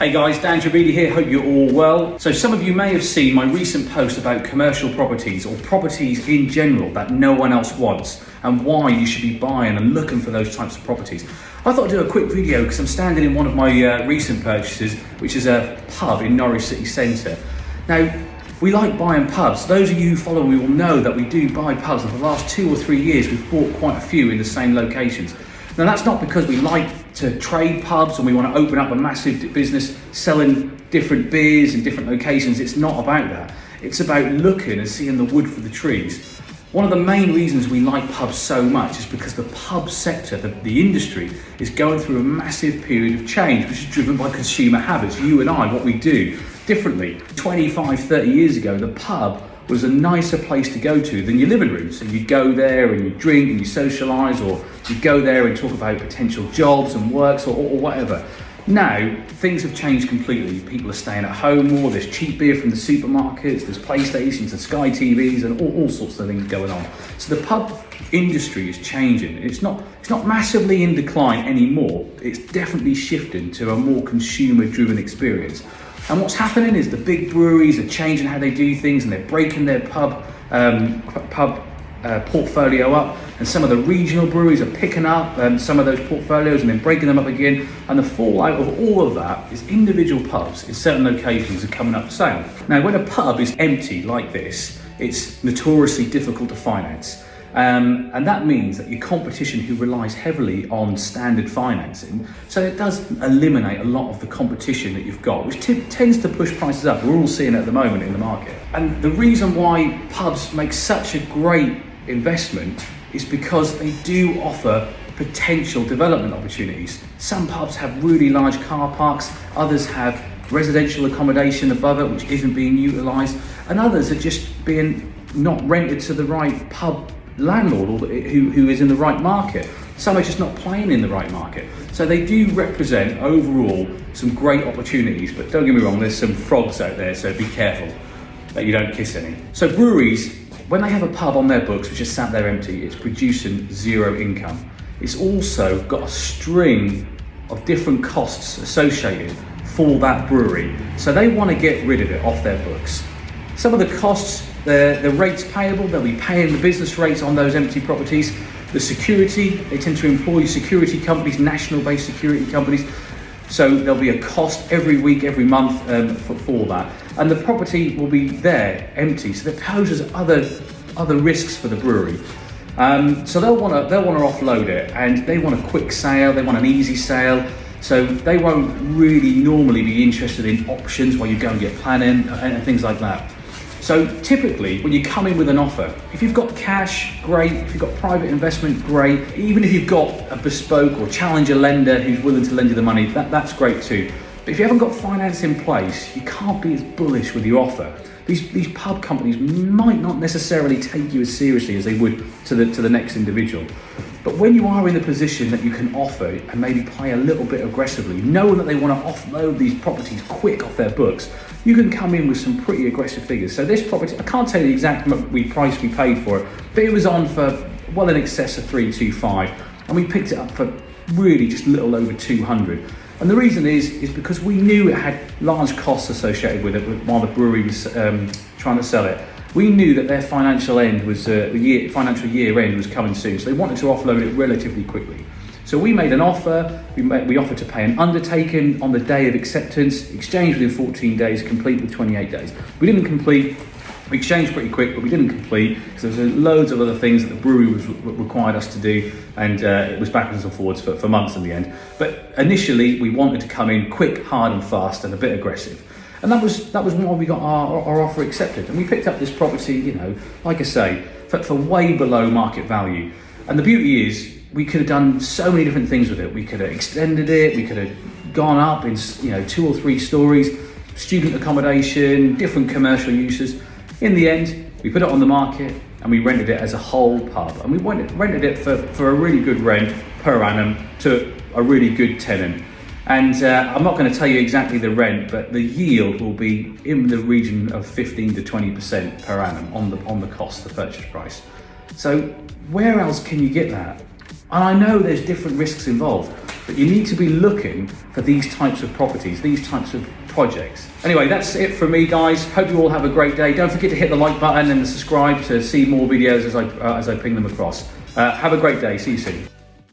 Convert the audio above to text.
Hey guys, Dan Trabidi here, hope you're all well. So some of you may have seen my recent post about commercial properties or properties in general that no one else wants and why you should be buying and looking for those types of properties. I thought I'd do a quick video because I'm standing in one of my recent purchases, which is a pub in Norwich City Centre. Now, we like buying pubs. Those of you who follow me will know that we do buy pubs, and for the last 2 or 3 years we've bought quite a few in the same locations. Now that's not because we like to trade pubs and we want to open up a massive business selling different beers in different locations. It's not about that. It's about looking and seeing the wood for the trees. One of the main reasons we like pubs so much is because the pub sector, the industry, is going through a massive period of change, which is driven by consumer habits. You and I, what we do differently. 25, 30 years ago, the pub was a nicer place to go to than your living room. So you'd go there and you drink and you socialise, or you'd go there and talk about potential jobs and works or whatever. Now, things have changed completely. People are staying at home more, there's cheap beer from the supermarkets, there's PlayStations and Sky TVs and all sorts of things going on. So the pub industry is changing. It's not massively in decline anymore. It's definitely shifting to a more consumer-driven experience. And what's happening is the big breweries are changing how they do things, and they're breaking their pub portfolio up, and some of the regional breweries are picking up some of those portfolios and then breaking them up again, and the fallout of all of that is individual pubs in certain locations are coming up for sale. Now, when a pub is empty like this, it's notoriously difficult to finance. And that means that your competition who relies heavily on standard financing, so it does eliminate a lot of the competition that you've got, which tends to push prices up. We're all seeing it at the moment in the market. And the reason why pubs make such a great investment is because they do offer potential development opportunities. Some pubs have really large car parks, others have residential accommodation above it which isn't being utilised, and others are just being not rented to the right pub landlord or who is in the right market. Some are just not playing in the right market. So they do represent overall some great opportunities, but don't get me wrong, there's some frogs out there, so be careful that you don't kiss any. So breweries, when they have a pub on their books which is sat there empty, it's producing zero income. It's also got a string of different costs associated for that brewery, so they want to get rid of it off their books. Some of the costs, the rates payable, they'll be paying the business rates on those empty properties. The security, they tend to employ security companies, national-based security companies. So there'll be a cost every week, every month for that. And the property will be there, empty. So that poses other risks for the brewery. So they'll want to offload it, and they want a quick sale, they want an easy sale. So they won't really normally be interested in options while you go and get planning and things like that. So typically, when you come in with an offer, if you've got cash, great. If you've got private investment, great. Even if you've got a bespoke or challenger lender who's willing to lend you the money, that's great too. But if you haven't got finance in place, you can't be as bullish with your offer. These pub companies might not necessarily take you as seriously as they would to the next individual. But when you are in the position that you can offer and maybe play a little bit aggressively, knowing that they want to offload these properties quick off their books, you can come in with some pretty aggressive figures. So this property, I can't tell you the exact price we paid for it, but it was on for well in excess of 325, and we picked it up for really just a little over 200. And the reason is because we knew it had large costs associated with it while the brewery was trying to sell it. We knew that their financial end was financial year end was coming soon, so they wanted to offload it relatively quickly. So we made an offer. We offered to pay an undertaking on the day of acceptance, exchange within 14 days, complete with 28 days. We didn't complete. We exchanged pretty quick, but we didn't complete because there was loads of other things that the brewery required us to do, and it was backwards and forwards for months in the end. But initially, we wanted to come in quick, hard and fast and a bit aggressive. And that was why we got our offer accepted. And we picked up this property, like I say, for way below market value. And the beauty is, we could have done so many different things with it. We could have extended it, we could have gone up in 2 or 3 stories, student accommodation, different commercial uses. In the end, we put it on the market and we rented it as a whole pub. And we rented it for a really good rent per annum to a really good tenant. And I'm not going to tell you exactly the rent, but the yield will be in the region of 15 to 20% per annum on the cost, the purchase price. So where else can you get that? And I know there's different risks involved. But you need to be looking for these types of properties, these types of projects. Anyway, that's it from me, guys. Hope you all have a great day. Don't forget to hit the like button and the subscribe to see more videos as I ping them across. Have a great day. See you soon.